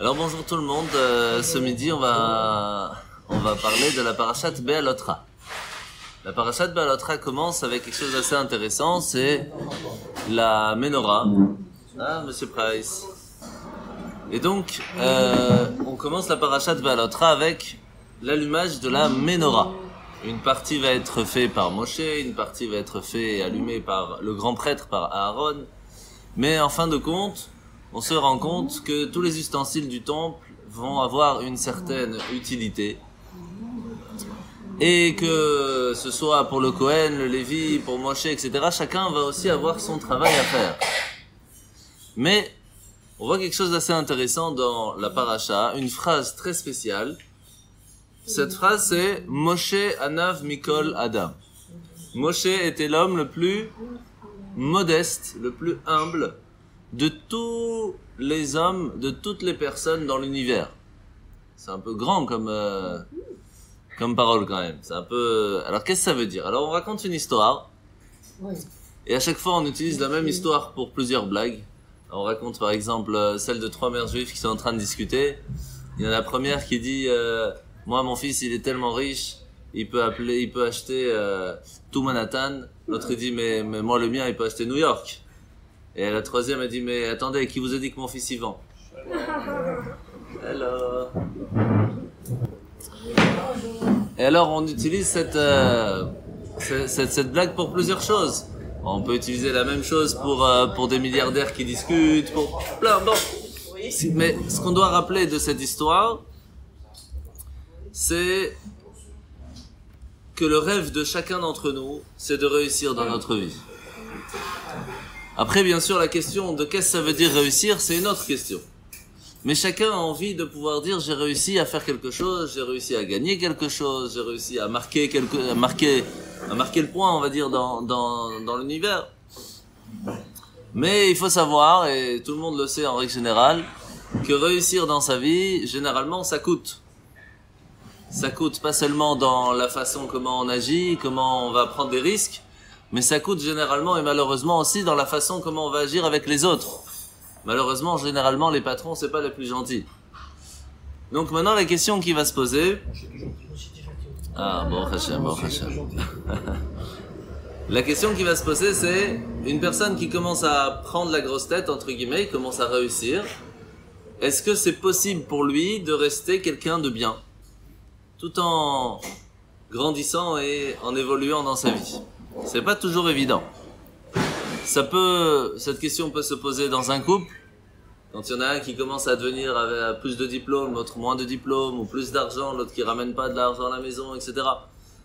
Alors bonjour tout le monde, ce midi on va parler de la parashat Be'alotra. La parashat Be'alotra commence avec quelque chose d'assez intéressant, c'est la Menorah. Ah, Monsieur Price. Et donc, on commence la parashat Be'alotra avec l'allumage de la Menorah. Une partie va être faite par Moshe, une partie va être faite et allumée par le grand prêtre, par Aaron. Mais en fin de compte, on se rend compte que tous les ustensiles du temple vont avoir une certaine utilité. Et que ce soit pour le Kohen, le Lévi, pour Moshe, etc., chacun va aussi avoir son travail à faire. Mais on voit quelque chose d'assez intéressant dans la paracha, une phrase très spéciale. Cette phrase c'est « Moshe anav mikol adam ». Moshe était l'homme le plus modeste, le plus humble de tous les hommes, de toutes les personnes dans l'univers. C'est un peu grand comme parole quand même. C'est un peu. Alors qu'est-ce que ça veut dire? Alors on raconte une histoire. Et à chaque fois on utilise la même histoire pour plusieurs blagues. On raconte par exemple celle de trois mères juives qui sont en train de discuter. Il y en a la première qui dit moi mon fils il est tellement riche, il peut acheter tout Manhattan. L'autre il dit mais moi le mien il peut acheter New York. Et la troisième, elle dit, mais attendez, qui vous a dit que mon fils y vend? Hello. Et alors, on utilise cette blague pour plusieurs choses. On peut utiliser la même chose pour des milliardaires qui discutent, pour plein, bon. Mais ce qu'on doit rappeler de cette histoire, c'est que le rêve de chacun d'entre nous, c'est de réussir dans notre vie. Après, bien sûr, la question de qu'est-ce que ça veut dire réussir, c'est une autre question. Mais chacun a envie de pouvoir dire j'ai réussi à faire quelque chose, j'ai réussi à gagner quelque chose, j'ai réussi à marquer le point, on va dire, dans l'univers. Mais il faut savoir, et tout le monde le sait en règle générale, que réussir dans sa vie, généralement, ça coûte. Ça coûte pas seulement dans la façon comment on agit, comment on va prendre des risques, mais ça coûte généralement et malheureusement aussi dans la façon comment on va agir avec les autres. Malheureusement, généralement, les patrons, c'est pas les plus gentils. Donc maintenant, la question qui va se poser... Ah, bon Hachem. La question qui va se poser, c'est une personne qui commence à prendre la grosse tête, entre guillemets, commence à réussir. Est-ce que c'est possible pour lui de rester quelqu'un de bien, tout en grandissant et en évoluant dans sa vie? C'est pas toujours évident. Cette question peut se poser dans un couple. Quand il y en a un qui commence à devenir avec plus de diplômes, l'autre moins de diplômes, ou plus d'argent, l'autre qui ramène pas de l'argent à la maison, etc.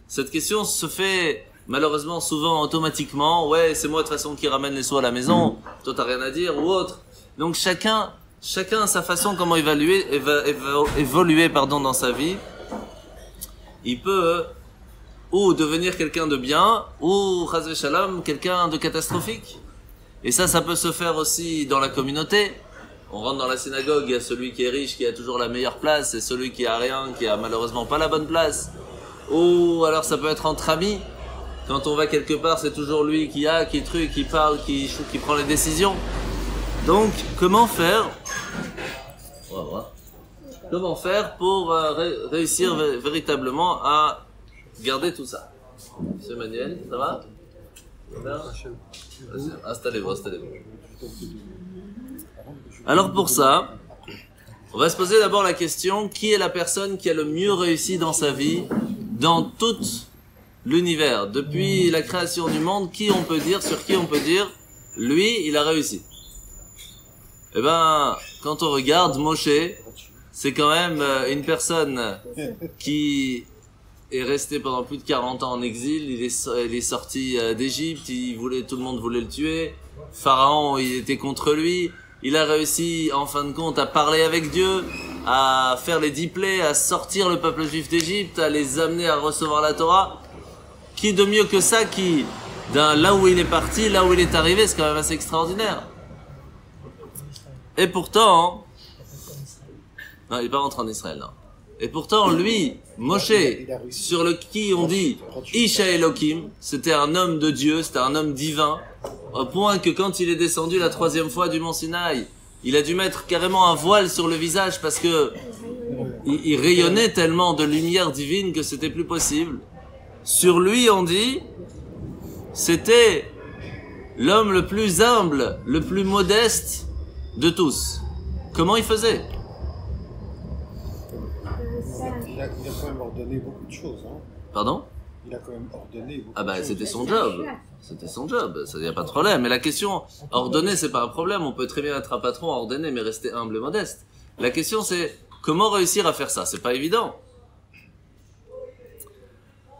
Cette question se fait malheureusement souvent automatiquement. Ouais, c'est moi de toute façon qui ramène les sous à la maison. Toi t'as rien à dire ou autre. Donc chacun a sa façon comment évoluer dans sa vie. Il peut ou devenir quelqu'un de bien, ou, chas v'shalom, quelqu'un de catastrophique. Et ça peut se faire aussi dans la communauté. On rentre dans la synagogue, il y a celui qui est riche, qui a toujours la meilleure place, et celui qui a rien, qui a malheureusement pas la bonne place. Ou alors ça peut être entre amis. Quand on va quelque part, c'est toujours lui qui parle, qui prend les décisions. Donc, comment faire? On va voir. Comment faire pour réussir véritablement à gardez tout ça. Monsieur Manuel, ça va? Installez-vous. Alors pour ça, on va se poser d'abord la question, qui est la personne qui a le mieux réussi dans sa vie, dans tout l'univers? Depuis la création du monde, sur qui on peut dire, lui, il a réussi? Eh ben, quand on regarde Moshe, c'est quand même une personne qui est resté pendant plus de 40 ans en exil. Il est sorti d'Égypte, tout le monde voulait le tuer. Pharaon, il était contre lui. Il a réussi, en fin de compte, à parler avec Dieu, à faire les 10 plaies, à sortir le peuple juif d'Égypte, à les amener à recevoir la Torah. Qui de mieux que ça, là où il est parti, là où il est arrivé, c'est quand même assez extraordinaire. Et pourtant, non, il n'est pas rentré en Israël, non. Et pourtant, lui, Moshe, sur qui on dit Isha Elohim, c'était un homme de Dieu, c'était un homme divin, au point que quand il est descendu la 3e fois du mont Sinaï, il a dû mettre carrément un voile sur le visage parce que il rayonnait tellement de lumière divine que c'était plus possible. Sur lui, on dit, c'était l'homme le plus humble, le plus modeste de tous. Comment il faisait? Il a quand même ordonné beaucoup de choses. Hein. Pardon? Il a quand même ordonné beaucoup Ah de bah choses. c'était son job. C'était son job, ça y a pas de problème. Mais la question, ordonner c'est pas un problème, on peut très bien être un patron ordonné mais rester humble et modeste. La question c'est, comment réussir à faire ça? C'est pas évident.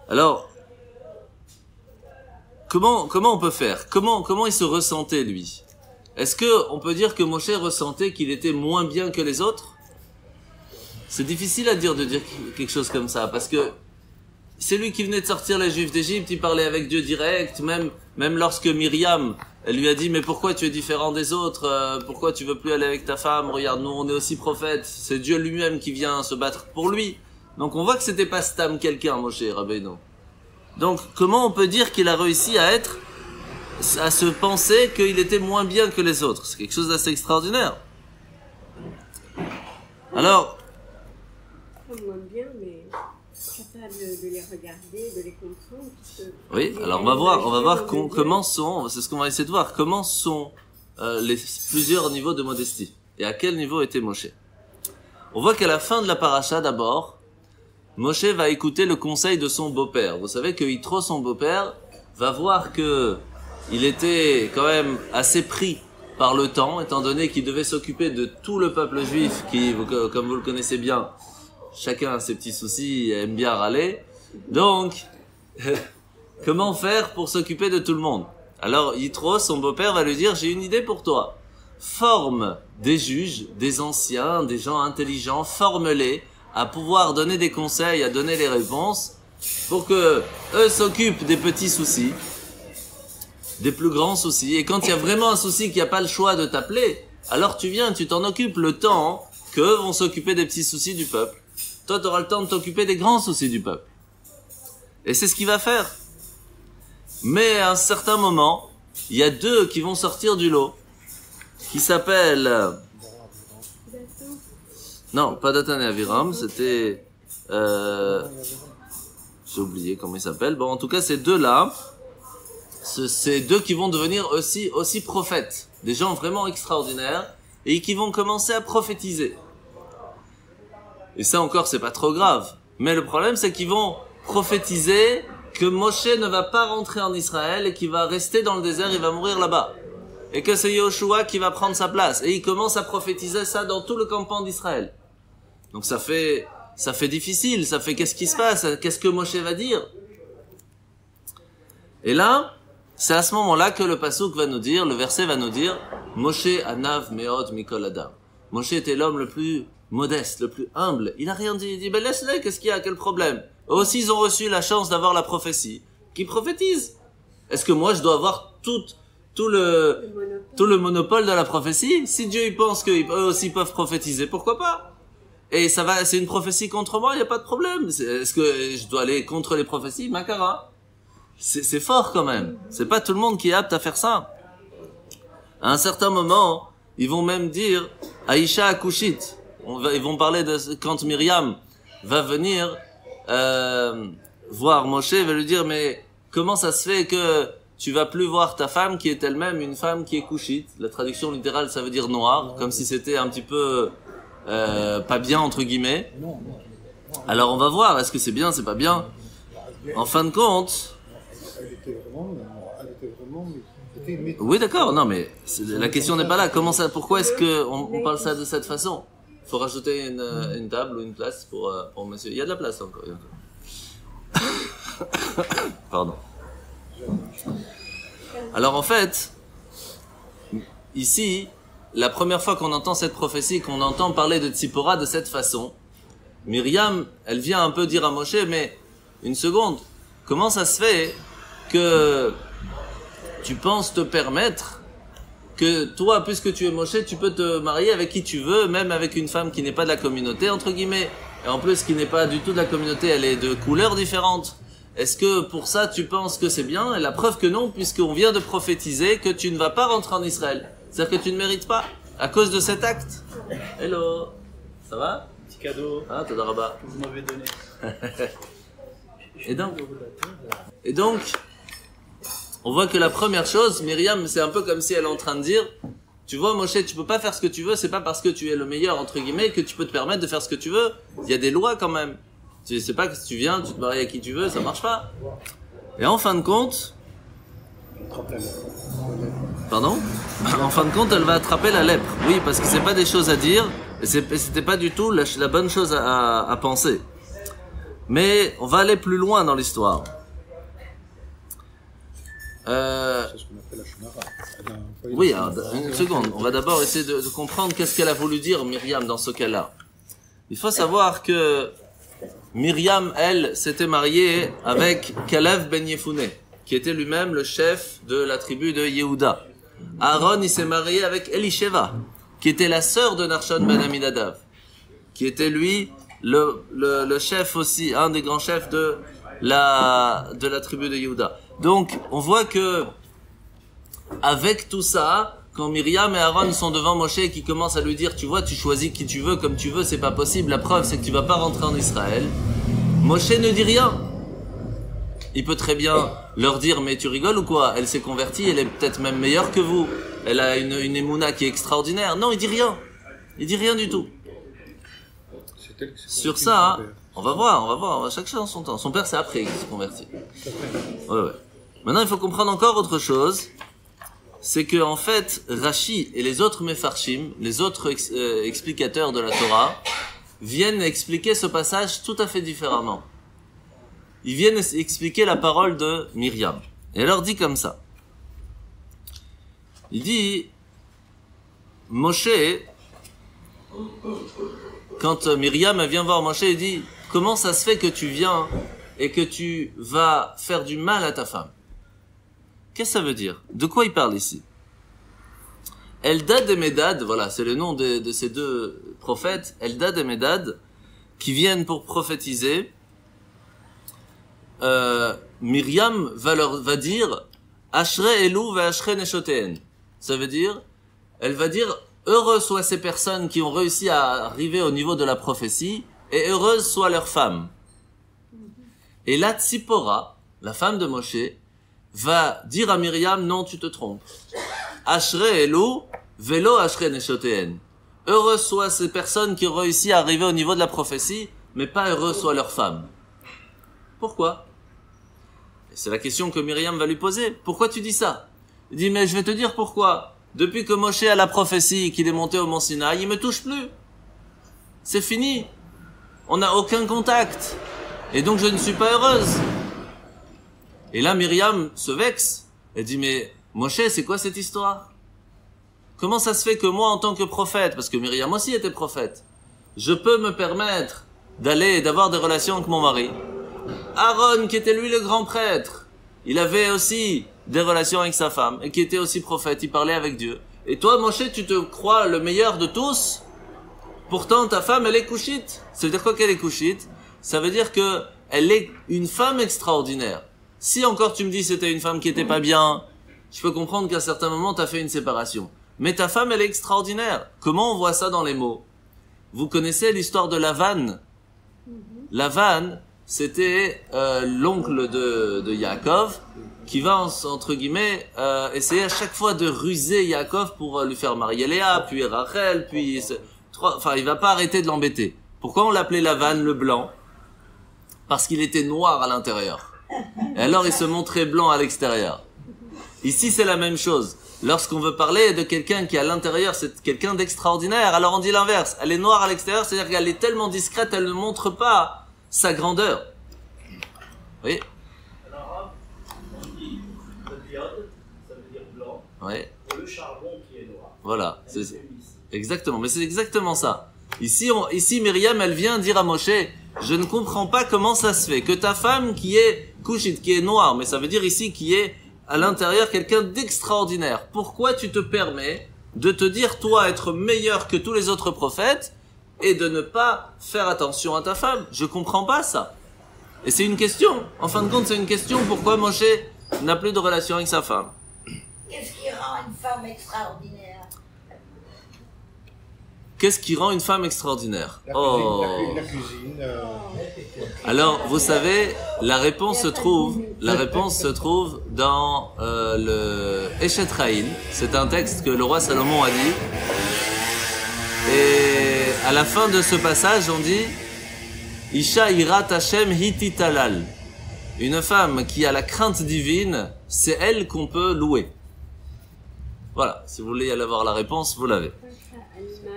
Alors, comment on peut faire? Comment il se ressentait lui? Est-ce que on peut dire que Moshe ressentait qu'il était moins bien que les autres? C'est difficile à dire de dire quelque chose comme ça parce que c'est lui qui venait de sortir les Juifs d'Égypte, il parlait avec Dieu direct, même lorsque Myriam, elle lui a dit mais pourquoi tu es différent des autres, pourquoi tu veux plus aller avec ta femme, regarde nous on est aussi prophètes, c'est Dieu lui-même qui vient se battre pour lui. Donc on voit que c'était pas Stam quelqu'un, Moshe Rabbeinu. Donc comment on peut dire qu'il a réussi à se penser qu'il était moins bien que les autres? C'est quelque chose d'assez extraordinaire. Alors, moins bien, mais capable de les regarder, de les comprendre. Oui, alors on va voir comment sont, c'est ce qu'on va essayer de voir, comment sont les plusieurs niveaux de modestie et à quel niveau était Moshe. On voit qu'à la fin de la paracha d'abord, Moshe va écouter le conseil de son beau-père. Vous savez que Yitro, son beau-père, va voir que il était quand même assez pris par le temps, étant donné qu'il devait s'occuper de tout le peuple juif qui, comme vous le connaissez bien, chacun a ses petits soucis, aime bien râler. Donc, comment faire pour s'occuper de tout le monde? Alors, Yitro, son beau-père, va lui dire, j'ai une idée pour toi. Forme des juges, des anciens, des gens intelligents, forme-les à pouvoir donner des conseils, à donner les réponses, pour que eux s'occupent des petits soucis, des plus grands soucis. Et quand il y a vraiment un souci qu'il n'y a pas le choix de t'appeler, alors tu viens, tu t'en occupes le temps qu'eux vont s'occuper des petits soucis du peuple. Toi, tu auras le temps de t'occuper des grands soucis du peuple. Et c'est ce qu'il va faire. Mais à un certain moment, il y a deux qui vont sortir du lot, qui s'appellent... Non, pas Datan et Aviram, c'était... J'ai oublié comment ils s'appellent. Bon, en tout cas, ces deux-là, c'est deux qui vont devenir aussi prophètes. Des gens vraiment extraordinaires, et qui vont commencer à prophétiser. Et ça encore, c'est pas trop grave. Mais le problème, c'est qu'ils vont prophétiser que Moshe ne va pas rentrer en Israël et qu'il va rester dans le désert, il va mourir là-bas. Et que c'est Yoshua qui va prendre sa place. Et il commence à prophétiser ça dans tout le campement d'Israël. Donc ça fait difficile, ça fait qu'est-ce qui se passe? Qu'est-ce que Moshe va dire? Et là, c'est à ce moment-là que le pasuk va nous dire, le verset va nous dire, Moshe anav meod mikol adam. Moshe était l'homme le plus modeste, le plus humble. Il a rien dit. Il dit, ben laisse-les, qu'est-ce qu'il y a? Quel problème? Eux aussi, ils ont reçu la chance d'avoir la prophétie. Qui prophétise? Est-ce que moi, je dois avoir tout le monopole de la prophétie? Si Dieu, il pense qu'eux aussi peuvent prophétiser, pourquoi pas? Et ça va, c'est une prophétie contre moi, il n'y a pas de problème. Est-ce que je dois aller contre les prophéties? Makara. C'est fort quand même. C'est pas tout le monde qui est apte à faire ça. À un certain moment, ils vont même dire, Aïcha Akushit. Ils vont parler de quand Myriam va venir voir Moshe, va lui dire, mais comment ça se fait que tu vas plus voir ta femme qui est elle-même une femme qui est couchite? La traduction littérale, ça veut dire noire, comme si c'était un petit peu pas bien entre guillemets. Alors on va voir, est-ce que c'est bien, c'est pas bien? En fin de compte, oui d'accord, non mais la question n'est pas là. Comment ça? Pourquoi est-ce que on parle ça de cette façon? Faut rajouter une table ou une place pour monsieur. Il y a de la place encore. Pardon. Alors en fait, ici, la première fois qu'on entend cette prophétie, qu'on entend parler de Tzipora de cette façon, Myriam, elle vient un peu dire à Moshe, mais une seconde, comment ça se fait que tu penses te permettre que toi, puisque tu es Moshe, tu peux te marier avec qui tu veux, même avec une femme qui n'est pas de la communauté, entre guillemets, et en plus qui n'est pas du tout de la communauté, elle est de couleurs différentes. Est-ce que pour ça tu penses que c'est bien? Et la preuve que non, puisqu'on vient de prophétiser que tu ne vas pas rentrer en Israël. C'est-à-dire que tu ne mérites pas. à cause de cet acte. Hello, ça va? Petit cadeau Ah, t'as rabat. que vous m'avez donné. Et donc, on voit que la première chose, Myriam, c'est un peu comme si elle est en train de dire, tu vois, Moshe, tu peux pas faire ce que tu veux, c'est pas parce que tu es le meilleur, entre guillemets, que tu peux te permettre de faire ce que tu veux. Il y a des lois quand même. Tu sais pas que si tu viens, tu te maries avec qui tu veux, ça marche pas. Et en fin de compte, pardon? En fin de compte, elle va attraper la lèpre. Oui, parce que c'est pas des choses à dire, et c'était pas du tout la bonne chose à penser. Mais on va aller plus loin dans l'histoire. C'est ce qu'on appelle la Shonara. Oui, alors, une seconde. On va d'abord essayer de comprendre qu'est-ce qu'elle a voulu dire, Myriam, dans ce cas-là. Il faut savoir que Myriam, elle, s'était mariée avec Kalev ben Yefune, qui était lui-même le chef de la tribu de Yehuda. Aaron, il s'est marié avec Elisheva, qui était la sœur de Narshon ben Aminadav, qui était lui le chef aussi, un des grands chefs de la tribu de Yehuda. Donc, on voit que avec tout ça, quand Myriam et Aaron sont devant Moshe et qui commencent à lui dire, tu vois, tu choisis qui tu veux, comme tu veux, c'est pas possible. La preuve, c'est que tu vas pas rentrer en Israël. Moshe ne dit rien. Il peut très bien leur dire, mais tu rigoles ou quoi? Elle s'est convertie, elle est peut-être même meilleure que vous. Elle a une émouna qui est extraordinaire. Non, il dit rien. Il dit rien du tout. Sur ça, hein, on va voir. Chaque chose en son temps. Son père, c'est après qu'il s'est converti. Ouais. Maintenant, il faut comprendre encore autre chose. C'est que, en fait, Rashi et les autres Mefarshim, les autres explicateurs de la Torah, viennent expliquer ce passage tout à fait différemment. Ils viennent expliquer la parole de Myriam. Et elle leur dit comme ça. Il dit, Moshe, quand Myriam vient voir Moshe, il dit, comment ça se fait que tu viens et que tu vas faire du mal à ta femme? Qu'est-ce que ça veut dire? De quoi il parle ici? Eldad et Medad, voilà, c'est le nom de ces deux prophètes, Eldad et Medad, qui viennent pour prophétiser. Myriam va dire Ashrei Elu ve Ashrei Neshoteen. Ça veut dire, elle va dire, heureux soient ces personnes qui ont réussi à arriver au niveau de la prophétie, et heureuses soient leurs femmes. Et là, Tzipora, la femme de Moshe, va dire à Myriam, non, tu te trompes. Ashrei Elu, velo Ashrei Neshoteen. Heureux soient ces personnes qui ont réussi à arriver au niveau de la prophétie, mais pas heureux soient leurs femmes. Pourquoi? Et c'est la question que Myriam va lui poser. Pourquoi tu dis ça? Il dit, mais je vais te dire pourquoi. Depuis que Moshe a la prophétie qu'il est monté au mont Sinaï, il me touche plus. C'est fini. On n'a aucun contact. Et donc je ne suis pas heureuse. Et là, Myriam se vexe. Elle dit, mais Moshe, c'est quoi cette histoire? Comment ça se fait que moi, en tant que prophète, parce que Myriam aussi était prophète, je peux me permettre d'aller et d'avoir des relations avec mon mari? Aaron, qui était lui le grand prêtre, il avait aussi des relations avec sa femme, et qui était aussi prophète, il parlait avec Dieu. Et toi, Moshe, tu te crois le meilleur de tous? Pourtant, ta femme, elle est couchite. Ça veut dire quoi qu'elle est couchite? Ça veut dire que elle est une femme extraordinaire. Si encore tu me dis c'était une femme qui était pas bien, je peux comprendre qu'à certains moments t'as fait une séparation. Mais ta femme, elle est extraordinaire. Comment on voit ça dans les mots? Vous connaissez l'histoire de Lavan? Lavan, c'était l'oncle de Yaakov, qui va entre guillemets essayer à chaque fois de ruser Yaakov pour lui faire marier Léa, puis Rachel, puis il va pas arrêter de l'embêter. Pourquoi on l'appelait Lavan le blanc? Parce qu'il était noir à l'intérieur. Et alors il se montrait blanc à l'extérieur. Ici c'est la même chose. Lorsqu'on veut parler de quelqu'un qui à l'intérieur c'est quelqu'un d'extraordinaire, alors on dit l'inverse. Elle est noire à l'extérieur, c'est-à-dire qu'elle est tellement discrète, elle ne montre pas sa grandeur. Oui. Alors, le diode, ça veut dire blanc. Oui. Pour le charbon qui est noir. Voilà. C'est exactement. Mais c'est exactement ça. Ici, Myriam, elle vient dire à Moshe, je ne comprends pas comment ça se fait que ta femme qui est couchite, qui est noire, mais ça veut dire ici qui est à l'intérieur quelqu'un d'extraordinaire. Pourquoi tu te permets de te dire toi être meilleur que tous les autres prophètes et de ne pas faire attention à ta femme? Je comprends pas ça. Et c'est une question. En fin de compte, c'est une question. Pourquoi Moshe n'a plus de relation avec sa femme? Qu'est-ce qui rend une femme extraordinaire? qu'est-ce qui rend une femme extraordinaire? La cuisine. Alors, vous savez, la réponse se trouve dans le Eshet Chaim. C'est un texte que le roi Salomon a dit. Et à la fin de ce passage, on dit Isha irat Hashem hititalal. Une femme qui a la crainte divine, c'est elle qu'on peut louer. Voilà, si vous voulez aller voir la réponse, vous l'avez.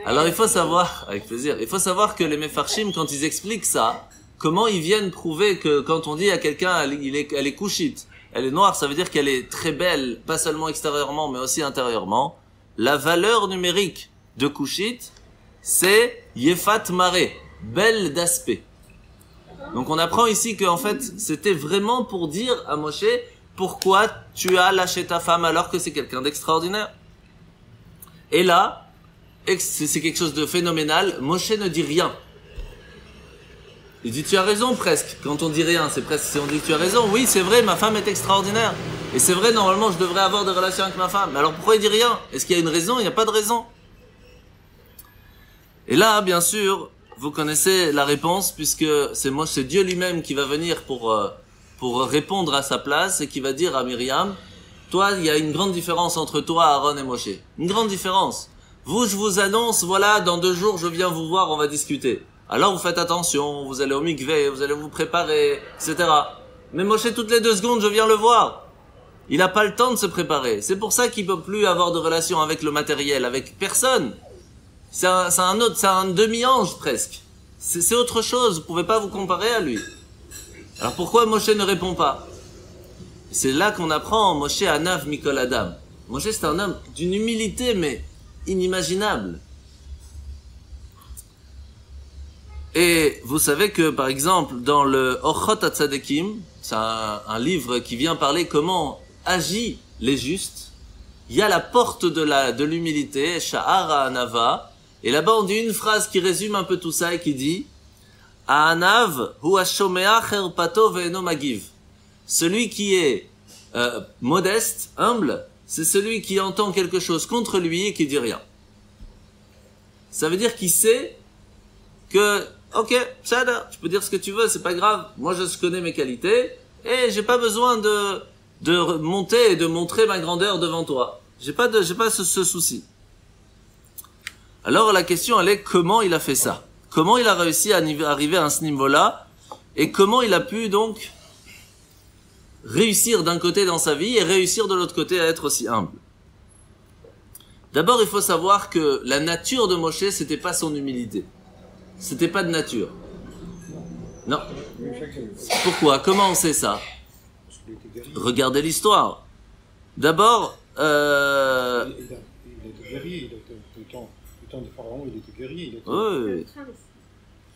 Alors il faut savoir, avec plaisir, il faut savoir que les Mefarshim, quand ils expliquent ça, comment ils viennent prouver que quand on dit à quelqu'un elle est couchite, elle est noire, ça veut dire qu'elle est très belle, pas seulement extérieurement mais aussi intérieurement. La valeur numérique de couchite, c'est Yefat Mare, belle d'aspect. Donc on apprend ici qu'en fait c'était vraiment pour dire à Moshe pourquoi tu as lâché ta femme alors que c'est quelqu'un d'extraordinaire. Et là, c'est quelque chose de phénoménal, Moshe ne dit rien. Il dit tu as raison presque, quand on dit rien, c'est presque si on dit tu as raison, oui c'est vrai ma femme est extraordinaire. Et c'est vrai normalement je devrais avoir des relations avec ma femme, mais alors pourquoi il dit rien? Est-ce qu'il y a une raison? Il n'y a pas de raison. Et là bien sûr, vous connaissez la réponse puisque c'est Dieu lui-même qui va venir pour répondre à sa place et qui va dire à Myriam, toi il y a une grande différence entre toi, Aaron et Moshe. Une grande différence. Vous, je vous annonce, voilà, dans 2 jours, je viens vous voir, on va discuter. Alors vous faites attention, vous allez au mikvé, vous allez vous préparer, etc. Mais Moshe, toutes les 2 secondes, je viens le voir. Il n'a pas le temps de se préparer. C'est pour ça qu'il peut plus avoir de relation avec le matériel, avec personne. C'est un demi-ange presque. C'est autre chose, vous pouvez pas vous comparer à lui. Alors pourquoi Moshe ne répond pas? C'est là qu'on apprend Moshe Anav Mikol Adam. Moshe c'est un homme d'une humilité mais inimaginable. Et vous savez que par exemple dans le Orchot HaTzadekim, c'est un livre qui vient parler comment agit les justes, il y a la porte de l'humilité, Sha'ara Anava, et là-bas on dit une phrase qui résume un peu tout ça et qui dit Anav hu hashomea cherpato ve'eno magiv. Celui qui est modeste, humble, c'est celui qui entend quelque chose contre lui et qui dit rien. Ça veut dire qu'il sait que, ok, Shada, tu peux dire ce que tu veux, c'est pas grave. Moi, je connais mes qualités et j'ai pas besoin de monter et de montrer ma grandeur devant toi. J'ai pas ce souci. Alors, la question, elle est comment il a fait ça? Comment il a réussi à arriver à ce niveau-là? Et comment il a pu, donc, réussir d'un côté dans sa vie et réussir de l'autre côté à être aussi humble. D'abord, il faut savoir que la nature de Moshe, c'était pas son humilité. C'était pas de nature. Non. Pourquoi? Comment on sait ça? Regardez l'histoire. D'abord, il était guerrier, le temps de Pharaon, il était guerrier. Oui.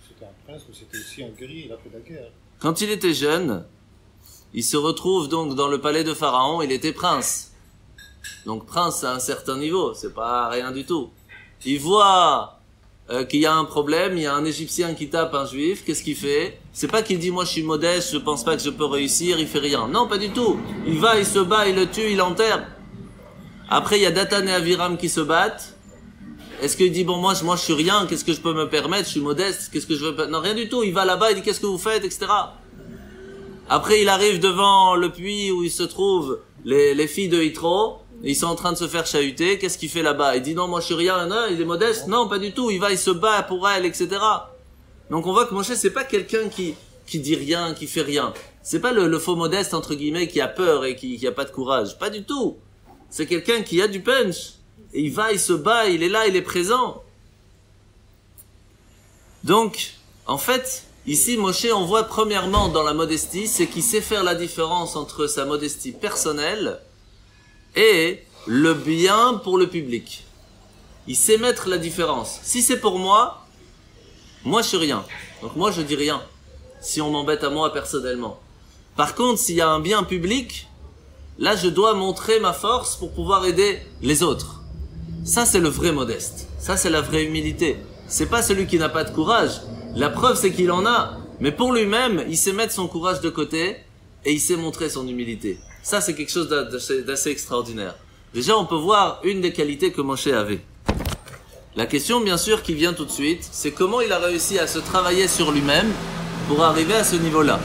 C'était un prince, mais c'était aussi un guerrier, il a fait la guerre. Quand il était jeune, il se retrouve donc dans le palais de Pharaon, il était prince. Donc prince à un certain niveau, c'est pas rien du tout. Il voit qu'il y a un problème, il y a un Égyptien qui tape un Juif, qu'est-ce qu'il fait? C'est pas qu'il dit moi je suis modeste, je pense pas que je peux réussir, il fait rien. Non, pas du tout. Il va, il se bat, il le tue, il l'enterre. Après il y a Dathan et Aviram qui se battent. Est-ce qu'il dit bon moi je suis rien, qu'est-ce que je peux me permettre, je suis modeste, qu'est-ce que je veux pas? Non, rien du tout. Il va là-bas, il dit qu'est-ce que vous faites, etc. Après, il arrive devant le puits où il se trouvent les filles de Yitro. Ils sont en train de se faire chahuter. Qu'est-ce qu'il fait là-bas? Il dit non, moi je suis rien. Non, il est modeste. Non, pas du tout. Il va, il se bat pour elle, etc. Donc on voit que Moshe, c'est pas quelqu'un qui dit rien, qui fait rien. C'est pas le faux modeste, entre guillemets, qui a peur et qui a pas de courage. Pas du tout. C'est quelqu'un qui a du punch. Et il va, il se bat, il est là, il est présent. Donc, en fait, ici, Moshe, on voit premièrement dans la modestie, c'est qu'il sait faire la différence entre sa modestie personnelle et le bien pour le public. Il sait mettre la différence. Si c'est pour moi je suis rien. Donc moi je dis rien. Si on m'embête à moi personnellement. Par contre, s'il y a un bien public, là je dois montrer ma force pour pouvoir aider les autres. Ça c'est le vrai modeste. Ça c'est la vraie humilité. C'est pas celui qui n'a pas de courage. La preuve c'est qu'il en a. Mais pour lui-même, il sait mettre son courage de côté et il sait montrer son humilité. Ça c'est quelque chose d'assez extraordinaire. Déjà on peut voir une des qualités que Moshe avait. La question, bien sûr, qui vient tout de suite, c'est comment il a réussi à se travailler sur lui-même pour arriver à ce niveau-là.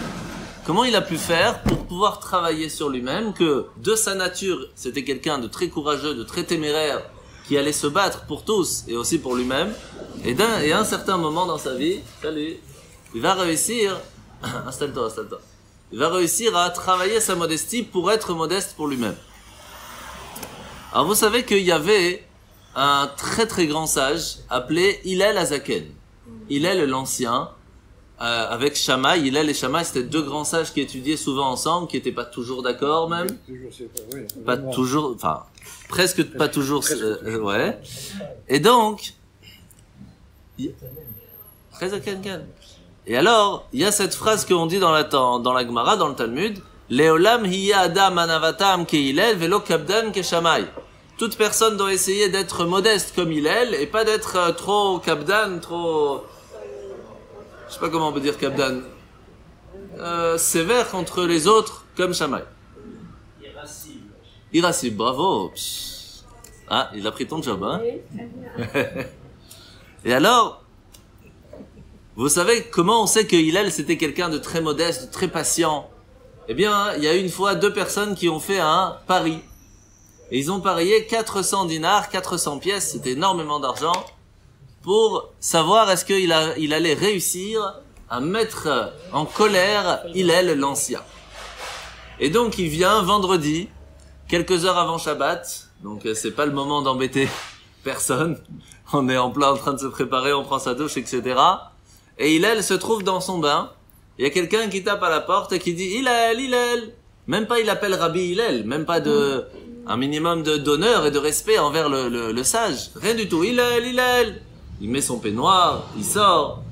Comment il a pu faire pour pouvoir travailler sur lui-même, que de sa nature, c'était quelqu'un de très courageux, de très téméraire, qui allait se battre pour tous et aussi pour lui-même. Et à un certain moment dans sa vie, il va réussir, installe-toi. Il va réussir à travailler sa modestie pour être modeste pour lui-même. Alors vous savez qu'il y avait un très très grand sage appelé Hillel Azaken. Hillel l'Ancien, avec Shammai. Hillel et Shammai, c'était deux grands sages qui étudiaient souvent ensemble, qui n'étaient pas toujours d'accord même. Pas toujours, enfin, presque pas toujours, ouais. Et donc, et alors, il y a cette phrase qu'on dit dans la Gemara, dans le Talmud, Leolam hiya adam anavatam ke Hillel velo kabdan ke Shammai. Toute personne doit essayer d'être modeste comme Hillel et pas d'être trop kabdan, trop, je sais pas comment on peut dire kabdan, sévère contre les autres comme Shammai. Irascible, bravo. Ah, il a pris ton job, hein. Et alors, vous savez comment on sait que Hillel c'était quelqu'un de très modeste, de très patient? Eh bien, il y a une fois deux personnes qui ont fait un pari. Et ils ont parié 400 dinars, 400 pièces, c'était énormément d'argent, pour savoir est-ce qu'il allait réussir à mettre en colère Hillel l'Ancien. Et donc il vient vendredi, quelques heures avant Shabbat, donc c'est pas le moment d'embêter personne, on est en plein en train de se préparer, on prend sa douche, etc. Et Hillel se trouve dans son bain, il y a quelqu'un qui tape à la porte et qui dit Hillel, Hillel. Même pas il appelle Rabbi Hillel, même pas un minimum d'honneur et de respect envers le sage, rien du tout. Hillel, Hillel. Il met son peignoir, il sort.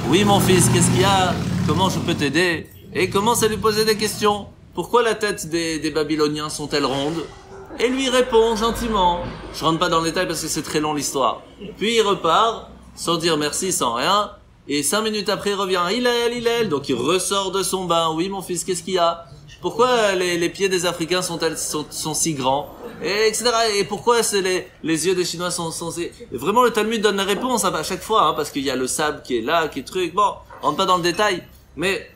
Oui mon fils, qu'est-ce qu'il y a? Comment je peux t'aider? Et il commence à lui poser des questions. Pourquoi la tête des Babyloniens sont-elles rondes? Et lui répond gentiment. Je rentre pas dans le détail parce que c'est très long l'histoire. Puis il repart, sans dire merci, sans rien. Et 5 minutes après, il revient. Hillel, Hillel. Donc il ressort de son bain. Oui mon fils, qu'est-ce qu'il y a? Pourquoi les pieds des Africains sont si grands? Et etc. Et pourquoi les yeux des Chinois sont si... Et vraiment le Talmud donne la réponse à chaque fois, hein, parce qu'il y a le sable qui est là, qui est truc. Bon, on rentre pas dans le détail. Mais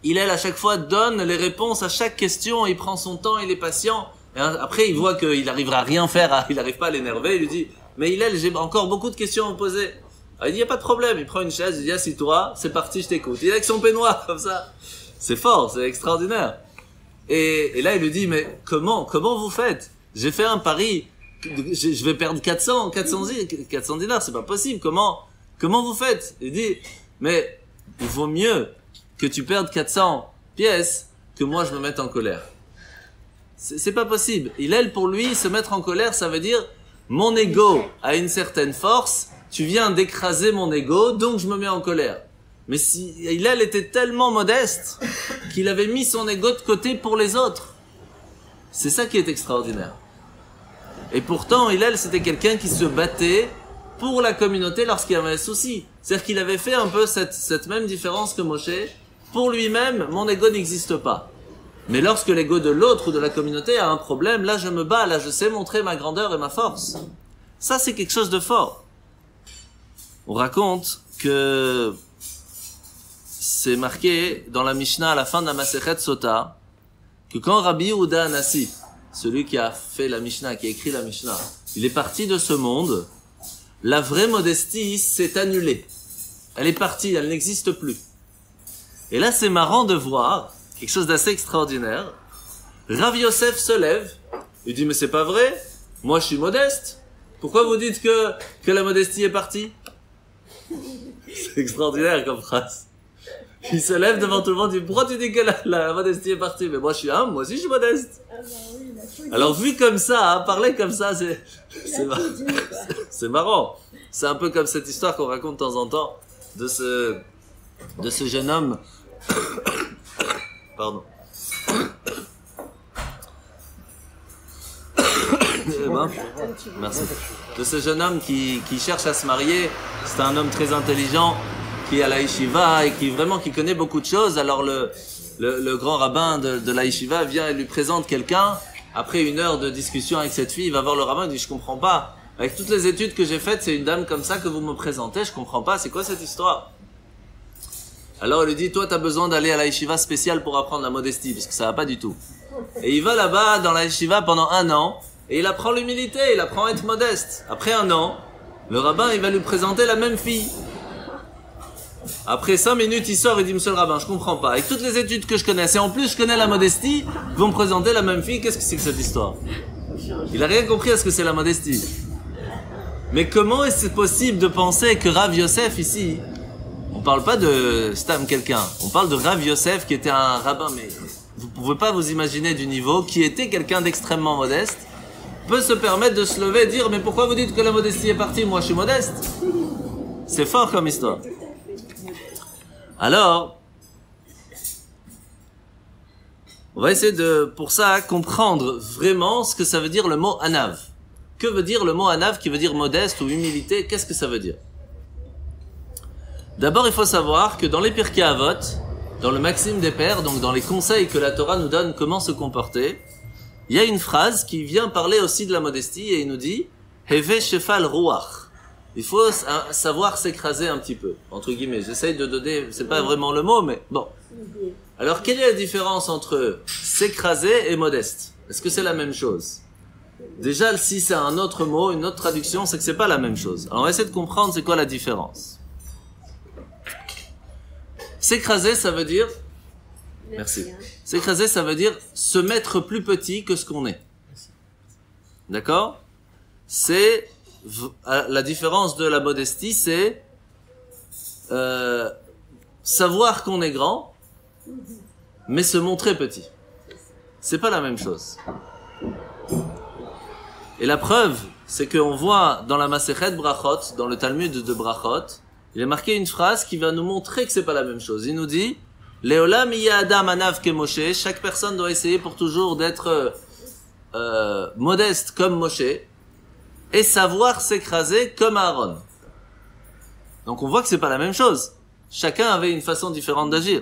Hillel à chaque fois donne les réponses à chaque question. Il prend son temps, il est patient. Et après il voit qu'il n'arrivera à rien faire, il n'arrive pas à l'énerver. Il lui dit, mais Hillel, j'ai encore beaucoup de questions à me poser. Alors, il dit, il n'y a pas de problème. Il prend une chaise, il dit, assis-toi, c'est parti, je t'écoute. Il est avec son peignoir, comme ça. C'est fort, c'est extraordinaire. Et là, il lui dit, mais comment vous faites? J'ai fait un pari, je vais perdre 400 dinars, c'est pas possible. Comment vous faites? Il dit, mais il vaut mieux que tu perdes 400 pièces que moi je me mette en colère. C'est pas possible. Hillel, pour lui, se mettre en colère, ça veut dire, mon ego a une certaine force, tu viens d'écraser mon ego, donc je me mets en colère. Mais si Hillel était tellement modeste qu'il avait mis son ego de côté pour les autres. C'est ça qui est extraordinaire. Et pourtant, Hillel, c'était quelqu'un qui se battait pour la communauté lorsqu'il y avait un souci. C'est-à-dire qu'il avait fait un peu cette même différence que Moshe. Pour lui-même, mon ego n'existe pas. Mais lorsque l'ego de l'autre ou de la communauté a un problème, là je me bats, là je sais montrer ma grandeur et ma force. Ça, c'est quelque chose de fort. On raconte que c'est marqué dans la Mishnah à la fin de la Masechet Sota que quand Rabbi Yehuda Hanassi, celui qui a fait la Mishnah, qui a écrit la Mishnah, il est parti de ce monde, la vraie modestie s'est annulée. Elle est partie, elle n'existe plus. Et là, c'est marrant de voir quelque chose d'assez extraordinaire. Rav Yosef se lève, il dit, mais c'est pas vrai, moi je suis modeste. Pourquoi vous dites que la modestie est partie? C'est extraordinaire comme phrase. Il se lève devant tout le monde, il dit, pourquoi tu dis que la modestie est partie? Mais moi je suis humble, moi aussi je suis modeste. Alors vu comme ça, hein, parler comme ça, c'est marrant. C'est un peu comme cette histoire qu'on raconte de temps en temps de ce jeune homme. Pardon. Merci. De ce jeune homme qui cherche à se marier. C'est un homme très intelligent qui est à la yeshiva et qui connaît beaucoup de choses. Alors le grand rabbin de la yeshiva vient et lui présente quelqu'un. Après 1 heure de discussion avec cette fille, il va voir le rabbin et dit, je comprends pas. avec toutes les études que j'ai faites, c'est une dame comme ça que vous me présentez, je comprends pas, c'est quoi cette histoire? Alors il lui dit, toi t'as besoin d'aller à la yeshiva spéciale pour apprendre la modestie, parce que ça va pas du tout. Et il va là-bas dans la yeshiva pendant 1 an, et il apprend l'humilité, il apprend à être modeste. Après 1 an, le rabbin il va lui présenter la même fille. Après 5 minutes, il sort et dit, monsieur le rabbin, je comprends pas. Avec toutes les études que je connais, et en plus je connais la modestie, vous me présentez la même fille, qu'est-ce que c'est que cette histoire? Il a rien compris à ce que c'est la modestie. Mais comment est-ce possible de penser que Rav Yosef ici, on parle pas de Stam quelqu'un, on parle de Rav Yosef qui était un rabbin, mais vous pouvez pas vous imaginer du niveau, qui était quelqu'un d'extrêmement modeste, peut se permettre de se lever et dire, mais pourquoi vous dites que la modestie est partie? Moi je suis modeste. C'est fort comme histoire. Alors, on va essayer de, pour ça, comprendre vraiment ce que ça veut dire le mot anav. Que veut dire le mot anav qui veut dire modeste ou humilité? Qu'est-ce que ça veut dire? D'abord, il faut savoir que dans les Pirkei Avot, dans le Maxime des Pères, donc dans les conseils que la Torah nous donne comment se comporter, il y a une phrase qui vient parler aussi de la modestie et il nous dit « Heve shefal ruach ». Il faut savoir s'écraser un petit peu, entre guillemets. J'essaye de donner, c'est pas vraiment le mot, mais bon. Alors, quelle est la différence entre s'écraser et modeste? Est-ce que c'est la même chose? Déjà, si c'est un autre mot, une autre traduction, c'est que c'est pas la même chose. Alors, on va essayer de comprendre c'est quoi la différence. S'écraser, ça veut dire... Merci. S'écraser, ça veut dire se mettre plus petit que ce qu'on est. D'accord? C'est... La différence de la modestie, c'est savoir qu'on est grand, mais se montrer petit. C'est pas la même chose. Et la preuve, c'est qu'on voit dans la Masechet Brachot, dans le Talmud de Brachot, il est marqué une phrase qui va nous montrer que c'est pas la même chose. Il nous dit, Leolam iya adam anav ke Moshe, chaque personne doit essayer pour toujours d'être modeste comme Moshe, et savoir s'écraser comme Aaron. Donc on voit que c'est pas la même chose. Chacun avait une façon différente d'agir.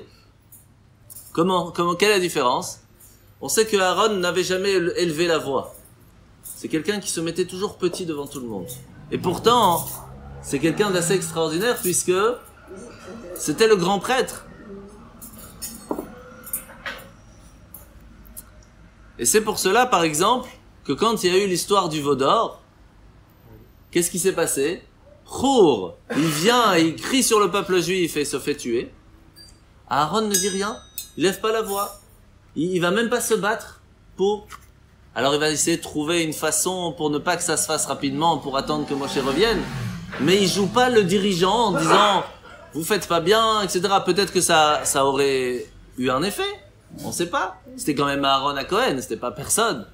Quelle est la différence? On sait que Aaron n'avait jamais élevé la voix. C'est quelqu'un qui se mettait toujours petit devant tout le monde. Et pourtant, c'est quelqu'un d'assez extraordinaire puisque c'était le grand prêtre. Et c'est pour cela, par exemple, que quand il y a eu l'histoire du veau d'or, qu'est-ce qui s'est passé? Chour, il vient et il crie sur le peuple juif et se fait tuer. Aaron ne dit rien, il lève pas la voix. Il va même pas se battre pour... Alors il va essayer de trouver une façon pour ne pas que ça se fasse rapidement, pour attendre que Moshe revienne. Mais il joue pas le dirigeant en disant « Vous faites pas bien, etc. » Peut-être que ça aurait eu un effet, on sait pas. C'était quand même Aaron à Cohen, c'était pas personne.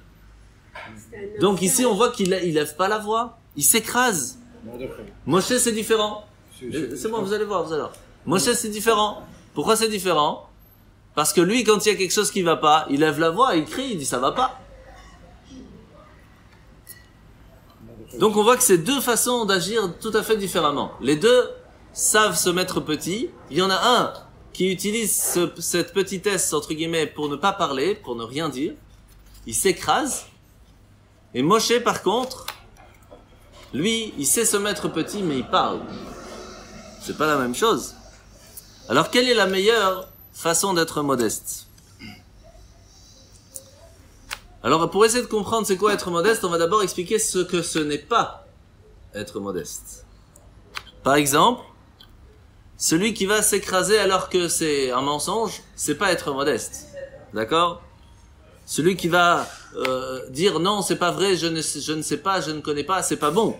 Donc ici on voit qu'il lève pas la voix. Il s'écrase. Moshe, c'est différent. C'est bon, vous allez voir, Moshe, c'est différent. Pourquoi c'est différent? Parce que lui, quand il y a quelque chose qui va pas, il lève la voix, il crie, il dit ça va pas. Donc on voit que c'est deux façons d'agir tout à fait différemment. Les deux savent se mettre petits. Il y en a un qui utilise cette petitesse, entre guillemets, pour ne pas parler, pour ne rien dire. Il s'écrase. Et Moshe, par contre... lui, il sait se mettre petit, mais il parle. C'est pas la même chose. Alors, quelle est la meilleure façon d'être modeste? Alors, pour essayer de comprendre c'est quoi être modeste, on va d'abord expliquer ce que ce n'est pas être modeste. Par exemple, celui qui va s'écraser alors que c'est un mensonge, c'est pas être modeste. D'accord? Celui qui va dire non, c'est pas vrai, je ne sais pas, je ne connais pas, c'est pas bon.